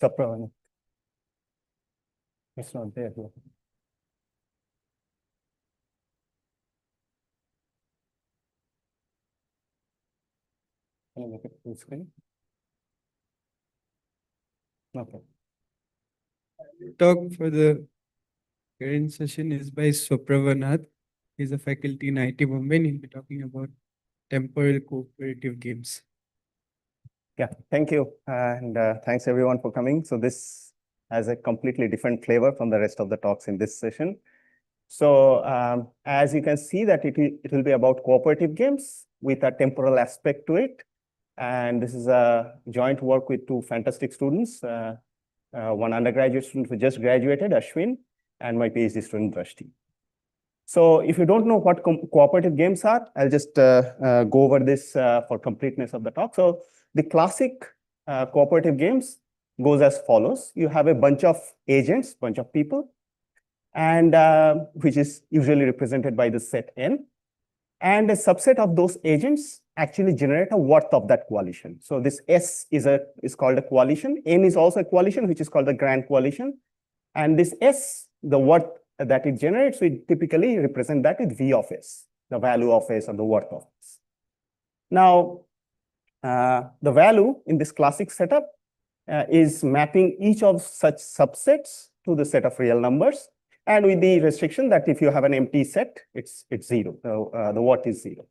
Swaprava. It's not there. Can I make it full screen? Okay. Talk for the current session is by Swaprava Nath. He's a faculty in IIT Bombay and he'll be talking about temporal cooperative games. Yeah, thank you. And thanks everyone for coming. So this has a completely different flavor from the rest of the talks in this session. So as you can see that it will be about cooperative games with a temporal aspect to it. And this is a joint work with two fantastic students, one undergraduate student who just graduated, Ashwin, and my PhD student, Drashti. So if you don't know what cooperative games are, I'll just go over this for completeness of the talk. So the classic cooperative games goes as follows. You have a bunch of agents, bunch of people, and which is usually represented by the set N. And a subset of those agents actually generate a worth of that coalition. So this S is called a coalition. N is also a coalition, which is called the grand coalition. And this S, the worth that it generates, we typically represent that with V of S, the value of S or the worth of S. Now, the value in this classic setup is mapping each of such subsets to the set of real numbers, and with the restriction that if you have an empty set, it's zero. So the worth is zero.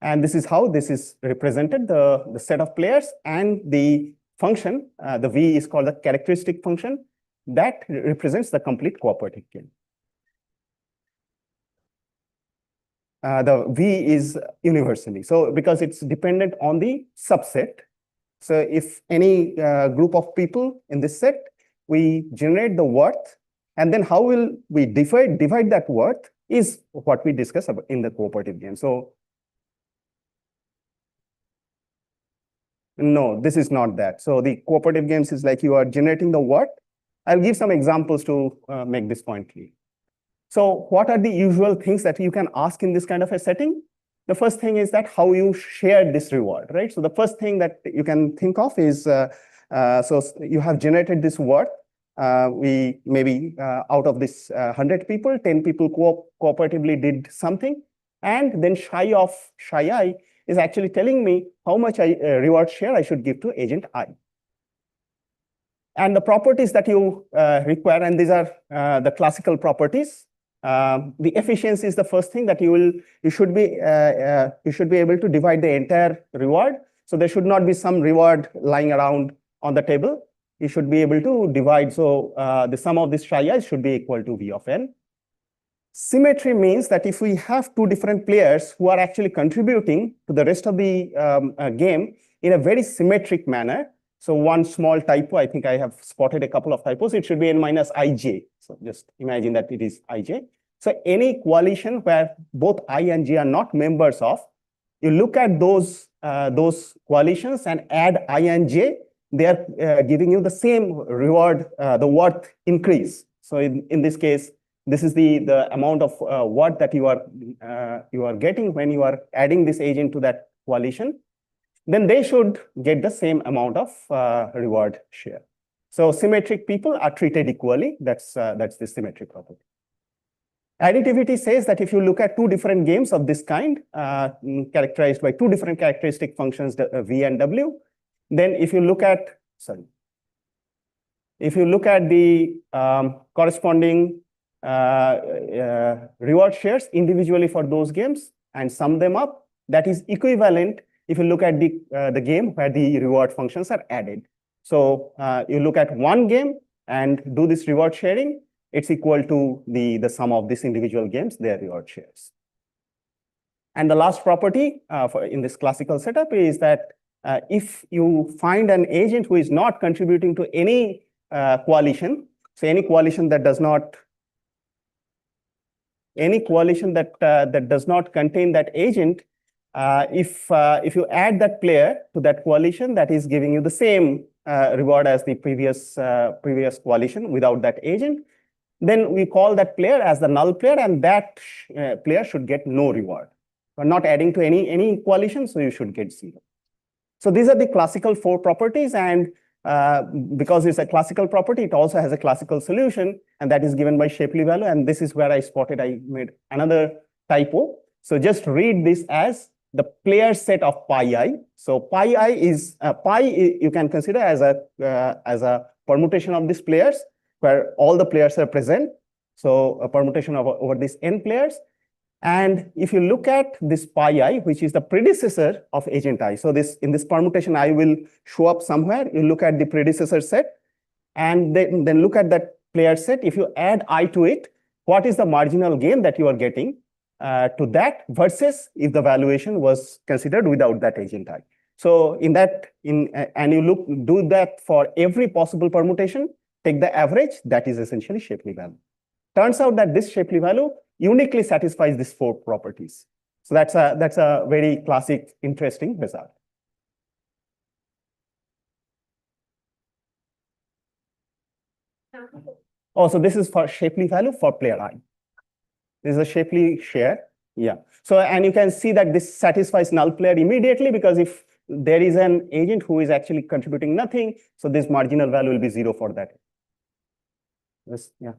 And this is how this is represented, the set of players, and the function, the V is called the characteristic function that represents the complete cooperative game. The V is universally. So because it's dependent on the subset. So if any group of people in this set, we generate the worth, and then how will we divide that worth is what we discuss about in the cooperative game. So no, this is not that. So the cooperative games is like you are generating the worth. I'll give some examples to make this point clear. So what are the usual things that you can ask in this kind of a setting? The first thing is that how you share this reward, right? So the first thing that you can think of is, so you have generated this worth. We maybe out of this 100 people, 10 people cooperatively did something. And then Shy is actually telling me how much reward share I should give to agent I. And the properties that you require, and these are the classical properties. The efficiency is the first thing that you should be able to divide the entire reward. So there should not be some reward lying around on the table. You should be able to divide. So the sum of these triads should be equal to V of N. Symmetry means that if we have two different players who are actually contributing to the rest of the game in a very symmetric manner. So one small typo, I think I have spotted a couple of typos. It should be N minus Ij. So just imagine that it is Ij. So any coalition where both I and J are not members of, you look at those coalitions and add I and J, they are giving you the same reward, the worth increase. So in this case, this is the amount of worth that you are getting when you are adding this agent to that coalition. Then they should get the same amount of reward share. So symmetric people are treated equally. That's the symmetric property. Additivity says that if you look at two different games of this kind, characterized by two different characteristic functions, V and W, then if you look at, the corresponding reward shares individually for those games and sum them up, that is equivalent if you look at the game where the reward functions are added. So you look at one game and do this reward sharing, it's equal to the sum of these individual games, their reward shares. And the last property in this classical setup is that if you find an agent who is not contributing to any coalition, so any coalition that does not contain that agent, if you add that player to that coalition, that is giving you the same reward as the previous coalition without that agent, then we call that player as the null player, and that player should get no reward. We're not adding to any coalition, so you should get zero. So these are the classical four properties, and because it's a classical property, it also has a classical solution, and that is given by Shapley value. And this is where I spotted I made another typo. So just read this as the player set of pi I. So pi I is you can consider as a permutation of these players where all the players are present. So a permutation over these n players. And if you look at this pi I, which is the predecessor of agent I, so in this permutation I will show up somewhere. You look at the predecessor set, and then look at that player set. If you add I to it, what is the marginal gain that you are getting to that versus if the valuation was considered without that agent I. So and you do that for every possible permutation, take the average, that is essentially Shapley value. Turns out that this Shapley value uniquely satisfies these 4 properties. So that's a very classic, interesting result. Also, this is for Shapley value for player I. This is a Shapley share. Yeah. So, and you can see that this satisfies null player immediately, because if there is an agent who is actually contributing nothing, so this marginal value will be 0 for that. Yeah.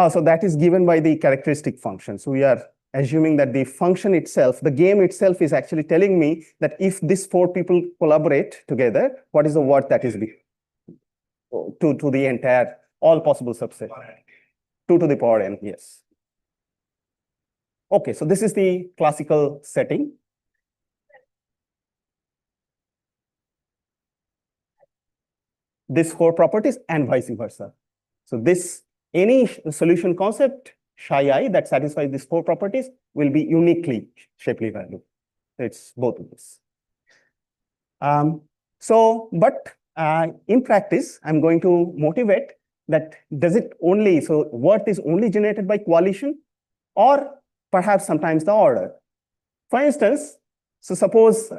So that is given by the characteristic function. So we are assuming that the function itself, the game itself, is actually telling me that if these 4 people collaborate together, what is the worth that is to the entire, all possible subset? 2 to the power n, yes. Okay, so this is the classical setting. These 4 properties and vice versa. So any solution concept psi I that satisfies these 4 properties will be uniquely Shapley value. It's both of this. But in practice, I'm going to motivate that worth is only generated by coalition, or perhaps sometimes the order. For instance, so suppose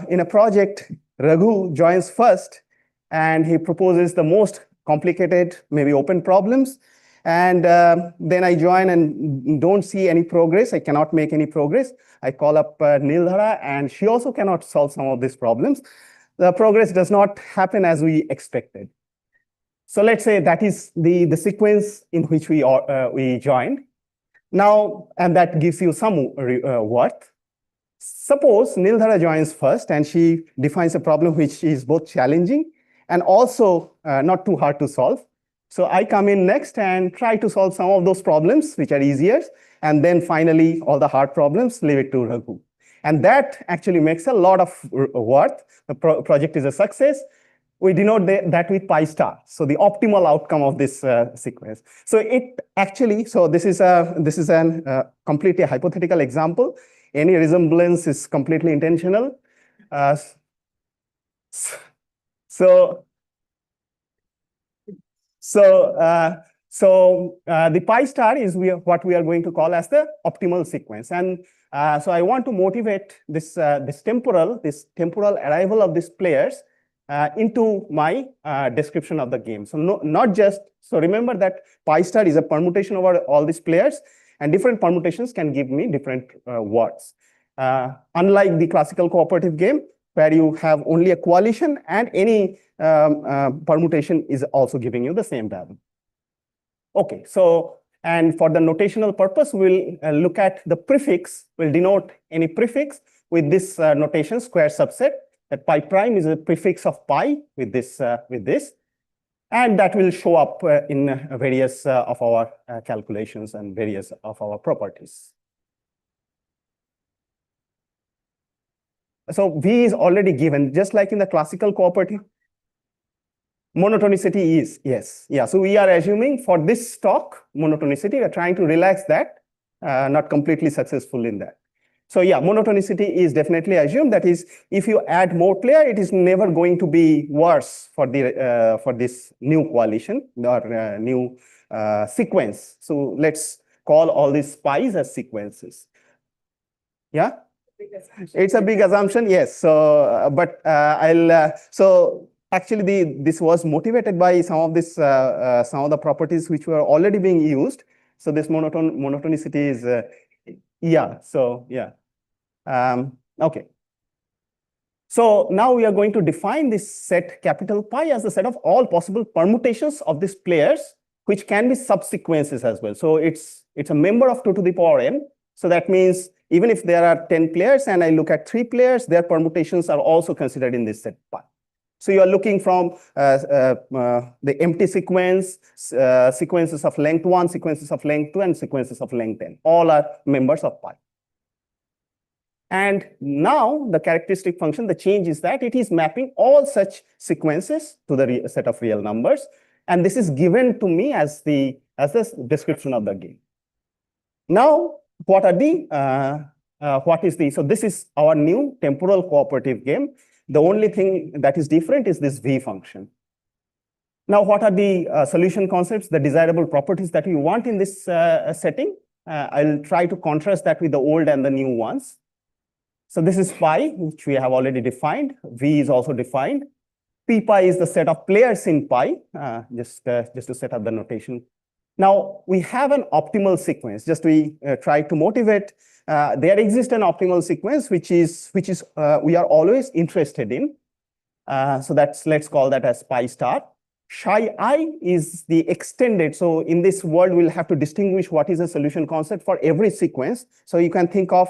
in a project, Raghu joins first and he proposes the most complicated, maybe open problems. And then I join and don't see any progress. I cannot make any progress. I call up Nildhara, and she also cannot solve some of these problems. The progress does not happen as we expected. So let's say that is the sequence in which we joined. Now, and that gives you some worth. Suppose Nildhara joins first and she defines a problem which is both challenging and also not too hard to solve. So I come in next and try to solve some of those problems which are easier. And then finally, all the hard problems, leave it to Raghu. And that actually makes a lot of worth. The project is a success. We denote that with pi star. So the optimal outcome of this sequence. So this is a completely hypothetical example. Any resemblance is completely intentional. The pi star is what we are going to call as the optimal sequence. And so I want to motivate this temporal arrival of these players into my description of the game. So remember that pi star is a permutation over all these players, and different permutations can give me different words. Unlike the classical cooperative game, where you have only a coalition and any permutation is also giving you the same value. Okay, so, and for the notational purpose, we'll look at the prefix. We'll denote any prefix with this notation square subset. That pi prime is a prefix of pi with this, and that will show up in various of our calculations and various of our properties. So V is already given, just like in the classical cooperative. Monotonicity is, yes. Yeah, so we are assuming for this talk, monotonicity, we are trying to relax that, not completely successful in that. So yeah, monotonicity is definitely assumed. That is, if you add more player, it is never going to be worse for this new coalition or new sequence. So let's call all these pi's as sequences. Yeah, it's a big assumption. Yes. So, but so actually, this was motivated by some of the properties which were already being used. So this monotonicity is. Yeah, so yeah. Okay. So now we are going to define this set capital pi as the set of all possible permutations of these players, which can be subsequences as well. So it's a member of 2 to the power n. So that means even if there are 10 players and I look at 3 players, their permutations are also considered in this set pi. So you are looking from the empty sequence, sequences of length 1, sequences of length 2, and sequences of length n. All are members of pi. And now the characteristic function, the change is that it is mapping all such sequences to the set of real numbers. And this is given to me as the description of the game. Now, what is the, so this is our new temporal cooperative game. The only thing that is different is this V function. Now, what are the solution concepts, the desirable properties that we want in this setting? I'll try to contrast that with the old and the new ones. So this is pi, which we have already defined. V is also defined. P pi is the set of players in pi, just to set up the notation. Now, we have an optimal sequence. Just we try to motivate. There exists an optimal sequence, which is we are always interested in. So let's call that as pi star. Psi I is the extended. So in this world, we'll have to distinguish what is a solution concept for every sequence. So you can think of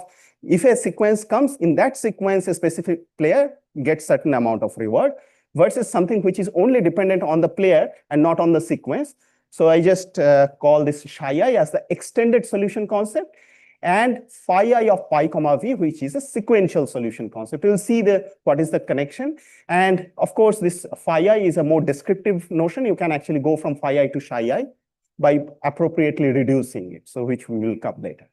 if a sequence comes, in that sequence, a specific player gets certain amount of reward versus something which is only dependent on the player and not on the sequence. So I just call this psi I as the extended solution concept, and phi I of pi comma v, which is a sequential solution concept. You'll see what is the connection. And of course, this phi I is a more descriptive notion. You can actually go from phi I to psi I by appropriately reducing it, so which we will come later.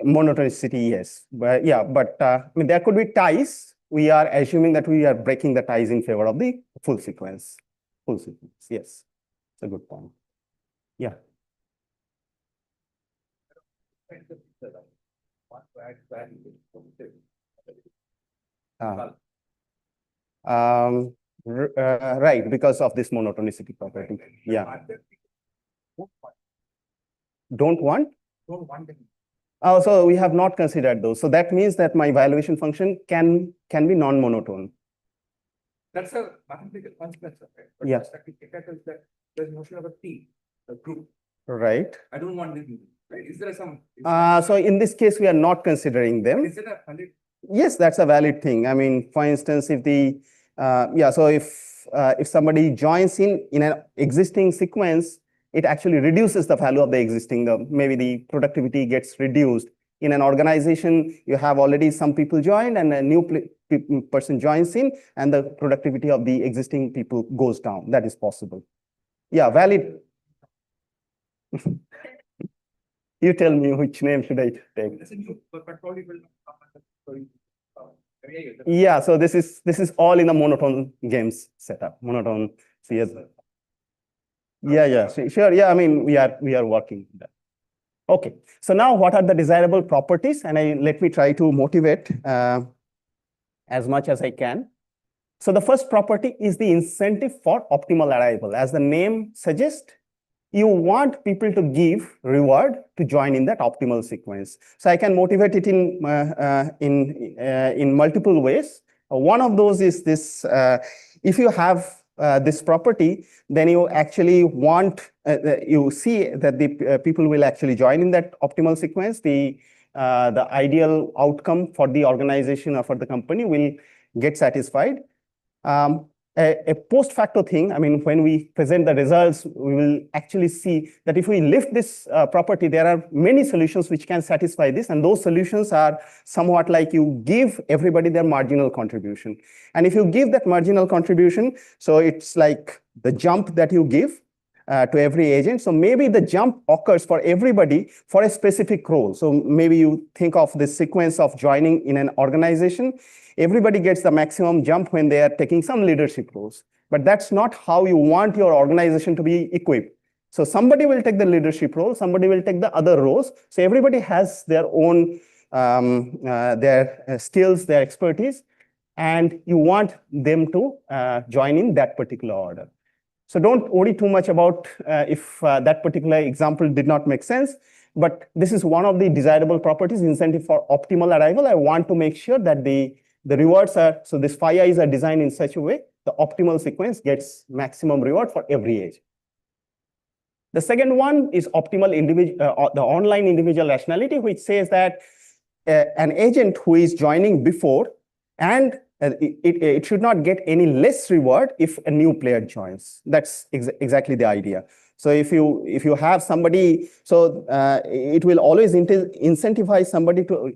Monotonicity, yes. But yeah, I mean, there could be ties. We are assuming that we are breaking the ties in favor of the full sequence. Full sequence, yes. It's a good point. Yeah. Right, because of this monotonicity property. Yeah. Don't want? Don't want it. Oh, so we have not considered those. So that means that my evaluation function can be non-monotone. That's a mathematical consequence of it. But yeah. The technical is that there's notion of a T, a group. Right. I don't want this. Right? Is there some? So in this case, we are not considering them. Is it a valid? Yes, that's a valid thing. I mean, for instance, if the so if somebody joins in an existing sequence, it actually reduces the value of the existing. Maybe the productivity gets reduced. In an organization, you have already some people joined, and a new person joins in, and the productivity of the existing people goes down. That is possible. Yeah, valid. You tell me which name should I take. Yeah, so this is all in a monotone games setup. Monotone. So yes. Yeah, sure. Yeah, I mean we are working that. Okay. So now what are the desirable properties? And let me try to motivate as much as I can. So the first property is the incentive for optimal arrival. As the name suggests, you want people to give reward to join in that optimal sequence. So I can motivate it in multiple ways. One of those is this: if you have this property, then you actually want you see that the people will actually join in that optimal sequence. The ideal outcome for the organization or for the company will get satisfied. A post facto thing, I mean, when we present the results, we will actually see that if we lift this property, there are many solutions which can satisfy this. And those solutions are somewhat like you give everybody their marginal contribution. And if you give that marginal contribution, so it's like the jump that you give to every agent. So maybe the jump occurs for everybody for a specific role. So maybe you think of this sequence of joining in an organization. Everybody gets the maximum jump when they are taking some leadership roles. But that's not how you want your organization to be equipped. So somebody will take the leadership role, somebody will take the other roles. So everybody has their own their skills, their expertise, and you want them to join in that particular order. So don't worry too much about if that particular example did not make sense. but this is one of the desirable properties, incentive for optimal arrival. I want to make sure that the rewards are, so this phi i's are designed in such a way, the optimal sequence gets maximum reward for every age. The second one is optimal the online individual rationality, which says that an agent who is joining before, and it should not get any less reward if a new player joins. That's exactly the idea. So if you have somebody, so it will always incentivize somebody to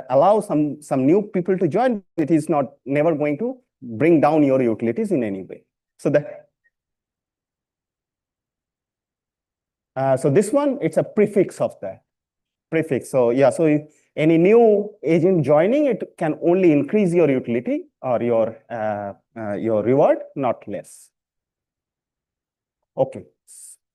allow some new people to join. It is never going to bring down your utilities in any way. So so this one, it's a prefix of that. Prefix. So yeah, so any new agent joining, it can only increase your utility or your reward, not less. Okay.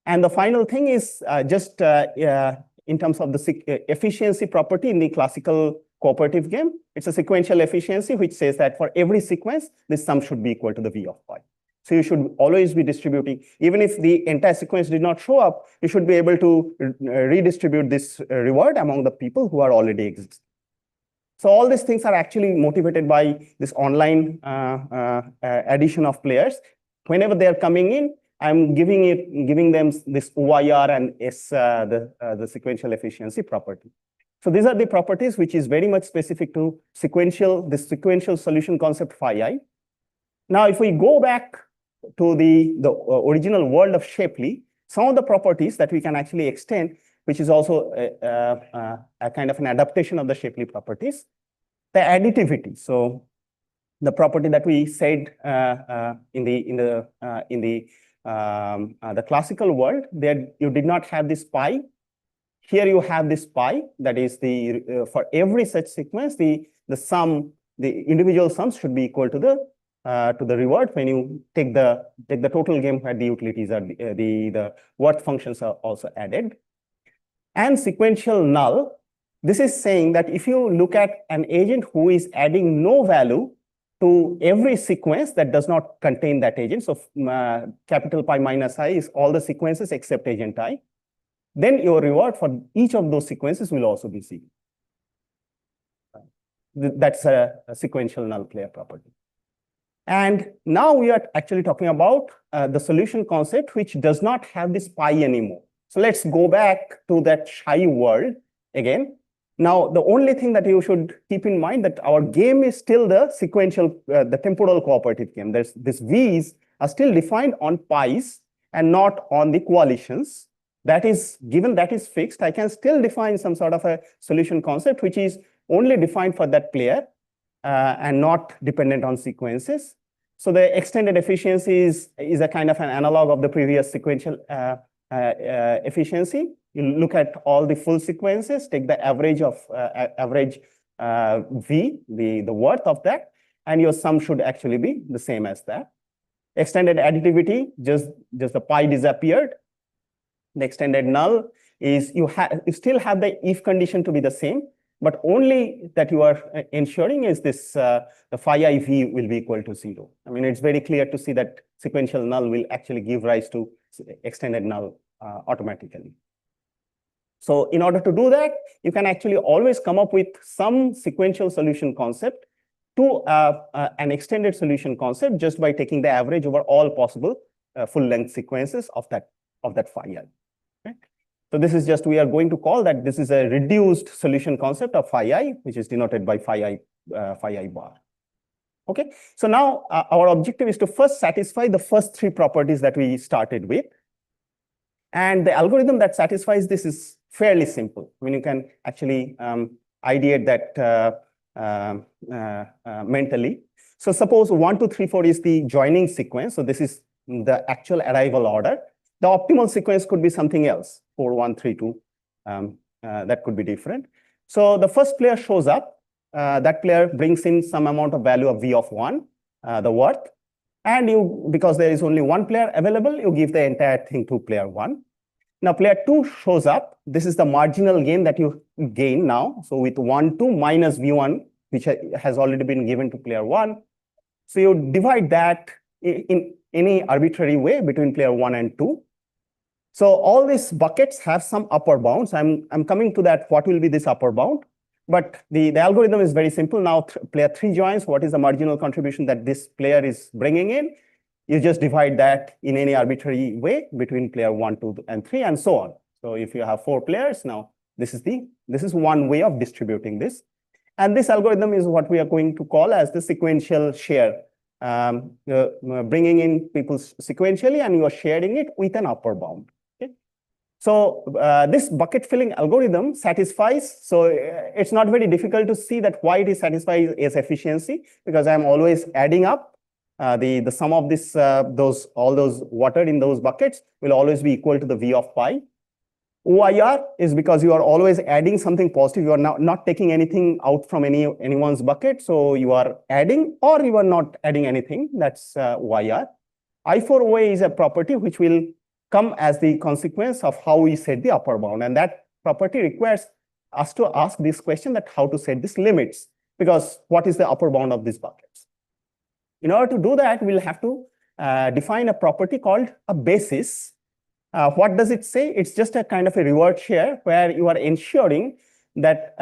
And the final thing is just in terms of the efficiency property in the classical cooperative game, it's a sequential efficiency, which says that for every sequence, the sum should be equal to the V of phi. So you should always be distributing, even if the entire sequence did not show up, you should be able to redistribute this reward among the people who are already existing. So all these things are actually motivated by this online addition of players. Whenever they are coming in, I'm giving them this OIR and S, the sequential efficiency property. So these are the properties which is very much specific to the sequential solution concept phi I. Now, if we go back to the original world of Shapley, some of the properties that we can actually extend, which is also a kind of an adaptation of the Shapley properties, the additivity. So the property that we said in the classical world, that you did not have this pi. Here you have this pi, that is for every such sequence, the individual sums should be equal to the reward when you take the total game where the utilities are the worth functions are also added. And sequential null, this is saying that if you look at an agent who is adding no value to every sequence that does not contain that agent, so capital pi minus I is all the sequences except agent I, then your reward for each of those sequences will also be 0. That's a sequential null player property. And now we are actually talking about the solution concept, which does not have this pi anymore. So let's go back to that shy world again. Now, the only thing that you should keep in mind that our game is still the sequential, the temporal cooperative game. These V's are still defined on pi's and not on the coalitions. That is, given that is fixed, I can still define some sort of a solution concept, which is only defined for that player and not dependent on sequences. So the extended efficiency is a kind of an analog of the previous sequential efficiency. You look at all the full sequences, take the average of V, the worth of that, and your sum should actually be the same as that. Extended additivity, just the pi disappeared. The extended null is you still have the if condition to be the same, but only that you are ensuring is this the phi I V will be equal to 0. I mean, it's very clear to see that sequential null will actually give rise to extended null automatically. So in order to do that, you can actually always come up with some sequential solution concept to an extended solution concept just by taking the average over all possible full-length sequences of that phi I. Okay? So this is just, we are going to call that this is a reduced solution concept of phi I, which is denoted by phi I bar. Okay, so now our objective is to first satisfy the first 3 properties that we started with. And the algorithm that satisfies this is fairly simple. I mean, you can actually ideate that mentally. So suppose 1, 2, 3, 4 is the joining sequence. So this is the actual arrival order. The optimal sequence could be something else, 4, 1, 3, 2. That could be different. So the first player shows up. That player brings in some amount of value of V of 1, the worth. And you, because there is only one player available, you give the entire thing to player 1. Now player 2 shows up. This is the marginal gain that you gain now. So with 1, 2 minus V1, which has already been given to player 1. So you divide that in any arbitrary way between player 1 and 2. So all these buckets have some upper bounds. I'm coming to that, what will be this upper bound? But the algorithm is very simple. Now player 3 joins, what is the marginal contribution that this player is bringing in? You just divide that in any arbitrary way between player 1, 2, and 3, and so on. So if you have 4 players, now this is one way of distributing this. And this algorithm is what we are going to call as the sequential share. Bringing in people sequentially, and you are sharing it with an upper bound. Okay? So this bucket filling algorithm satisfies, so it's not very difficult to see that why it is satisfies as efficiency, because I'm always adding up the sum of this all those water in those buckets will always be equal to the V of pi. OIR is because you are always adding something positive. You are not taking anything out from anyone's bucket. So you are adding, or you are not adding anything. That's OIR. I4OA is a property which will come as the consequence of how we set the upper bound. And that property requires us to ask this question, that how to set these limits, because what is the upper bound of these buckets? In order to do that, we'll have to define a property called a basis. What does it say? It's just a kind of a reward share where you are ensuring that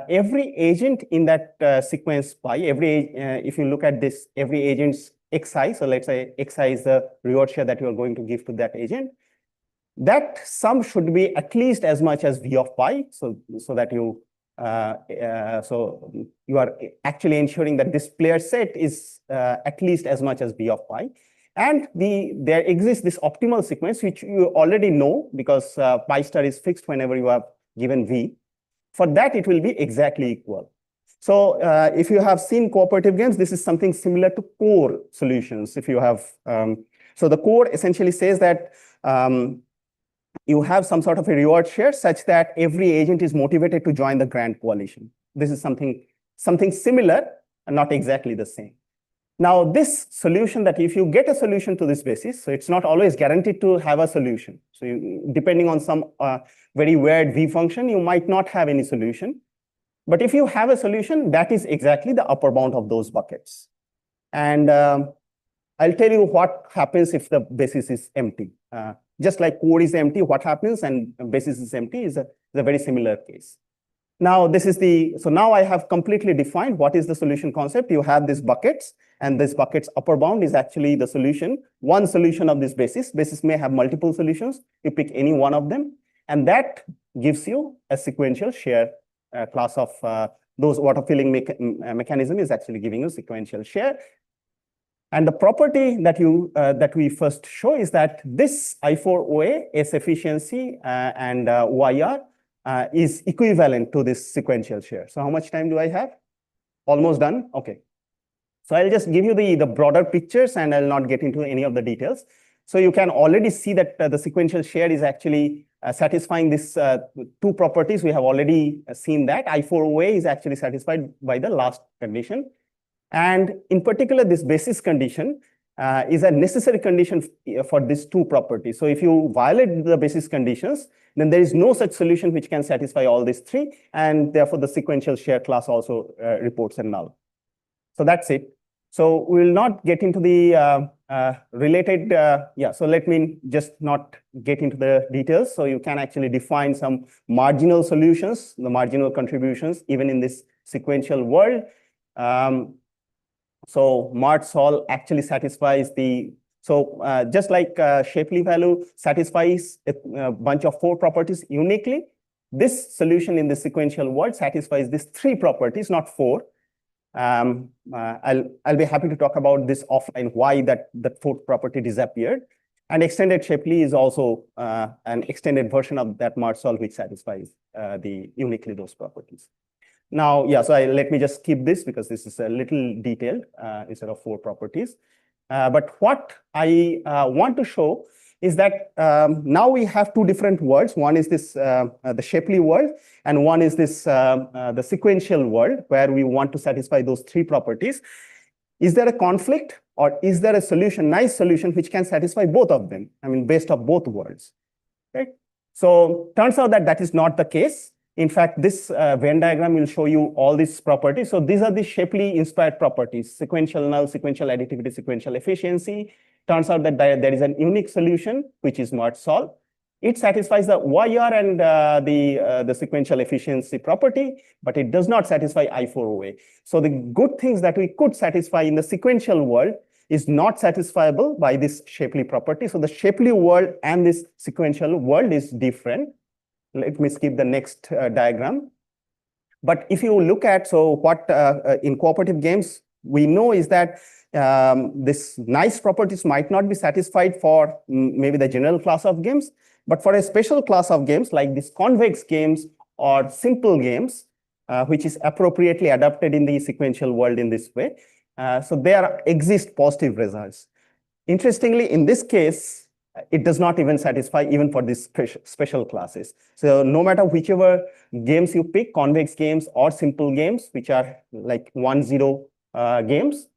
every agent in that sequence pi, if you look at this, every agent's xi, so let's say xi is the reward share that you are going to give to that agent, that sum should be at least as much as V of pi, so that you are actually ensuring that this player set is at least as much as V of pi. And there exists this optimal sequence, which you already know, because pi star is fixed whenever you have given V. For that, it will be exactly equal. So if you have seen cooperative games, this is something similar to core solutions. If you have, so the core essentially says that you have some sort of a reward share such that every agent is motivated to join the grand coalition. This is something similar and not exactly the same. Now, this solution, that if you get a solution to this basis, so it's not always guaranteed to have a solution. So depending on some very weird V function, you might not have any solution. But if you have a solution, that is exactly the upper bound of those buckets. And I'll tell you what happens if the basis is empty. Just like code is empty, what happens and basis is empty is a very similar case. Now, so now I have completely defined what is the solution concept. You have these buckets, and this bucket's upper bound is actually the solution, one solution of this basis. Basis may have multiple solutions. You pick any one of them, and that gives you a sequential share class of those water filling mechanism is actually giving you sequential share. And the property that we first show is that this I4OA, S efficiency, and OIR is equivalent to this sequential share. So how much time do I have? Almost done? Okay. So I'll just give you the broader pictures, and I'll not get into any of the details. So you can already see that the sequential share is actually satisfying these two properties. We have already seen that. I4OA is actually satisfied by the last condition. And in particular, this basis condition is a necessary condition for these two properties. So if you violate the basis conditions, then there is no such solution which can satisfy all these three, and therefore the sequential share class also reports a null. So that's it. So we will not get into the related, so let me just not get into the details. So you can actually define some marginal solutions, the marginal contributions, even in this sequential world. So Mart Sol actually satisfies just like Shapley value satisfies a bunch of 4 properties uniquely, this solution in the sequential world satisfies these 3 properties, not 4. I'll be happy to talk about this offline, why that 4th property disappeared. And extended Shapley is also an extended version of that Mart Sol which satisfies uniquely those properties. Now, so let me just skip this because this is a little detailed instead of 4 properties. But what I want to show is that now we have 2 different worlds. One is this the Shapley world, and one is this the sequential world where we want to satisfy those 3 properties. Is there a conflict, or is there a solution, nice solution, which can satisfy both of them? I mean, based on both worlds, right? So turns out that is not the case. In fact, this Venn diagram will show you all these properties. So these are the Shapley inspired properties: sequential null, sequential additivity, sequential efficiency. Turns out that there is an unique solution, which is Mart Sol. It satisfies the YR and the sequential efficiency property, but it does not satisfy I4OA. So the good things that we could satisfy in the sequential world is not satisfiable by this Shapley property. So the Shapley world and this sequential world is different. Let me skip the next diagram. But if you look at, so what in cooperative games, we know is that this nice properties might not be satisfied for maybe the general class of games, but for a special class of games like these convex games or simple games, which is appropriately adapted in the sequential world in this way. So there exist positive results. Interestingly, in this case, it does not even satisfy even for these special classes. So no matter whichever games you pick, convex games or simple games, which are like 1-0 games,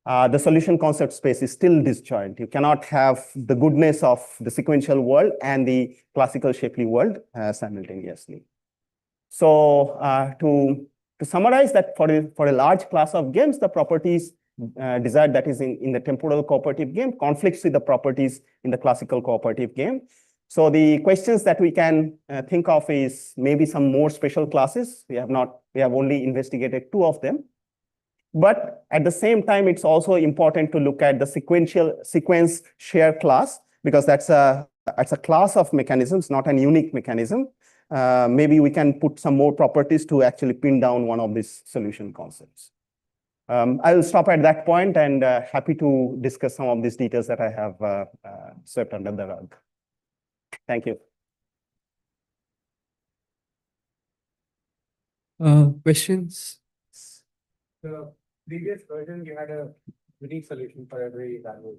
the solution concept space is still disjoint. You cannot have the goodness of the sequential world and the classical Shapley world simultaneously. So to summarize that for a large class of games, the properties desired that is in the temporal cooperative game conflicts with the properties in the classical cooperative game. So the questions that we can think of is maybe some more special classes. We have only investigated 2 of them. But at the same time, it's also important to look at the sequence share class, because that's a class of mechanisms, not an unique mechanism. Maybe we can put some more properties to actually pin down one of these solution concepts. I will stop at that point and happy to discuss some of these details that I have swept under the rug. Thank you. Questions? The previous version, you had a unique solution for every value.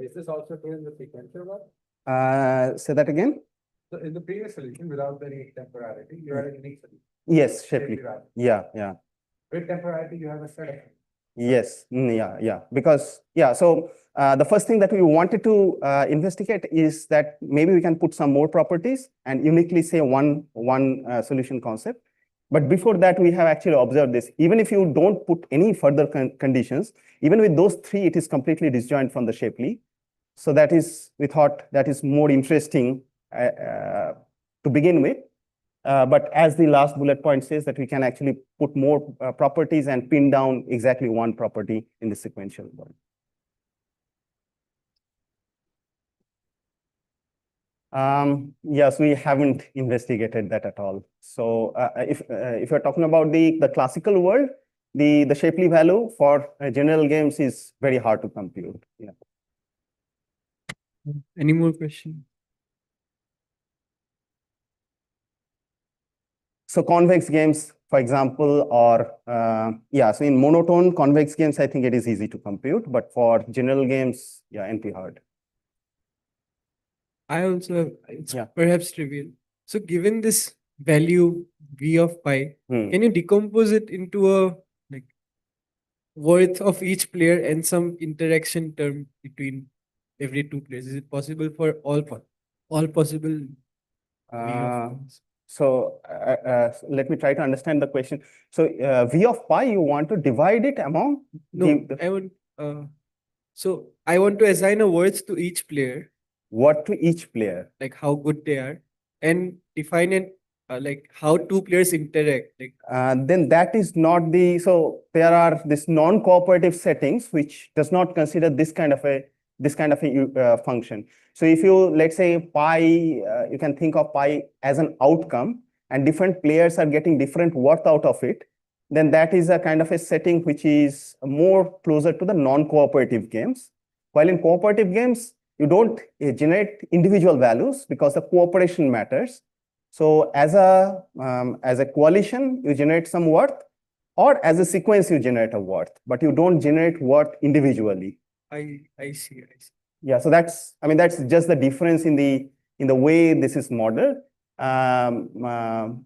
Is this also true in the sequential one? Say that again? So in the previous solution, without any temporality, you had a unique solution. Yes, Shapley. Yeah. With temporality, you have a set of. Yes, yeah. Because, so the first thing that we wanted to investigate is that maybe we can put some more properties and uniquely say one solution concept. But before that, we have actually observed this. Even if you don't put any further conditions, even with those 3, it is completely disjoint from the Shapley. So that is, we thought that is more interesting to begin with. But as the last bullet point says, that we can actually put more properties and pin down exactly one property in the sequential world. Yes, we haven't investigated that at all. So if you're talking about the classical world, the Shapley value for general games is very hard to compute. Yeah. Any more questions? So convex games, for example, or so in monotone convex games, I think it is easy to compute, but for general games, NP hard. I also have, it's perhaps trivial. So given this value V of pi, can you decompose it into a like worth of each player and some interaction term between every 2 players? Is it possible for all possible V of points? So let me try to understand the question. So V of pi, you want to divide it among? No, I want to assign a worth to each player. What to each player? Like how good they are, and define it like how 2 players interact. Like then that is not the, so there are this non-cooperative settings which does not consider this kind of a function. So if you, let's say pi, you can think of pi as an outcome and different players are getting different worth out of it, then that is a kind of a setting which is more closer to the non-cooperative games. While in cooperative games, you don't generate individual values because the cooperation matters. So as a coalition, you generate some worth, or as a sequence, you generate a worth, but you don't generate worth individually. I see. Yeah, so that's just the difference in the way this is modeled. Finally,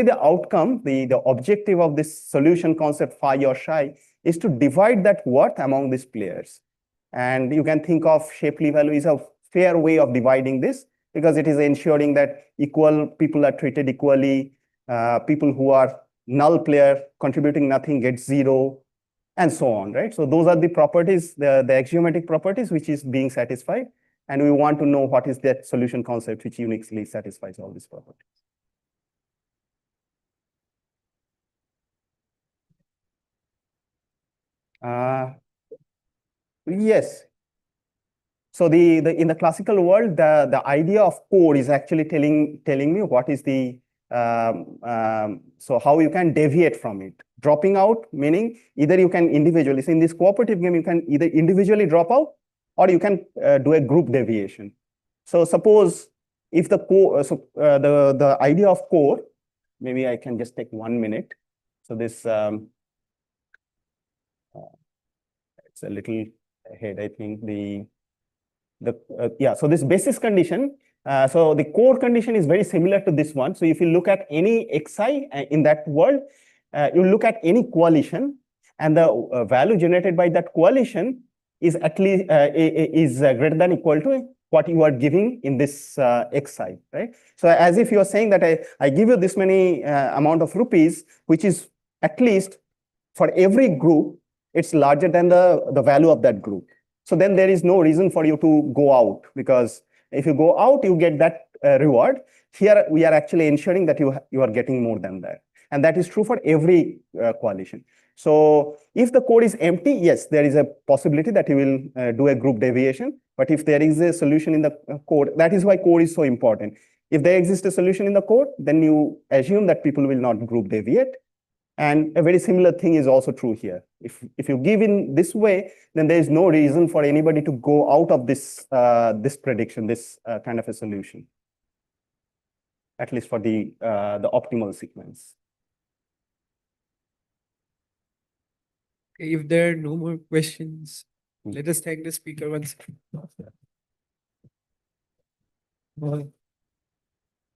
the outcome, the objective of this solution concept phi or psi is to divide that worth among these players. And you can think of Shapley value is a fair way of dividing this, because it is ensuring that equal people are treated equally. People who are null player contributing nothing get 0, and so on, right? So those are the properties, the axiomatic properties which is being satisfied. and we want to know what is that solution concept which uniquely satisfies all these properties. Yes. So in the classical world, the idea of core is actually telling me what is the so how you can deviate from it. Dropping out meaning either you can individually. So in this cooperative game, you can either individually drop out or you can do a group deviation. So suppose if the core, the idea of core, maybe I can just take 1 minute. So this it's a little ahead. I think so this basis condition, so the core condition is very similar to this one. So if you look at any xi in that world, you look at any coalition, and the value generated by that coalition is at least greater than equal to what you are giving in this xi, right? So as if you are saying that I give you this many amount of rupees, which is at least for every group, it's larger than the value of that group. So then there is no reason for you to go out, because if you go out, you get that reward. Here, we are actually ensuring that you are getting more than that. And that is true for every coalition. So if the code is empty, yes, there is a possibility that you will do a group deviation. But if there is a solution in the code, that is why code is so important. If there exists a solution in the code, then you assume that people will not group deviate. And a very similar thing is also true here. If you give in this way, then there is no reason for anybody to go out of this this prediction, this kind of a solution, at least for the optimal sequence. Okay, if there are no more questions, let us thank the speaker once.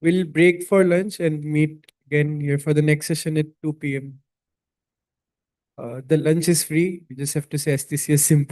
We'll break for lunch and meet again here for the next session at 2 p.m. The lunch is free. You just have to say STCS simple.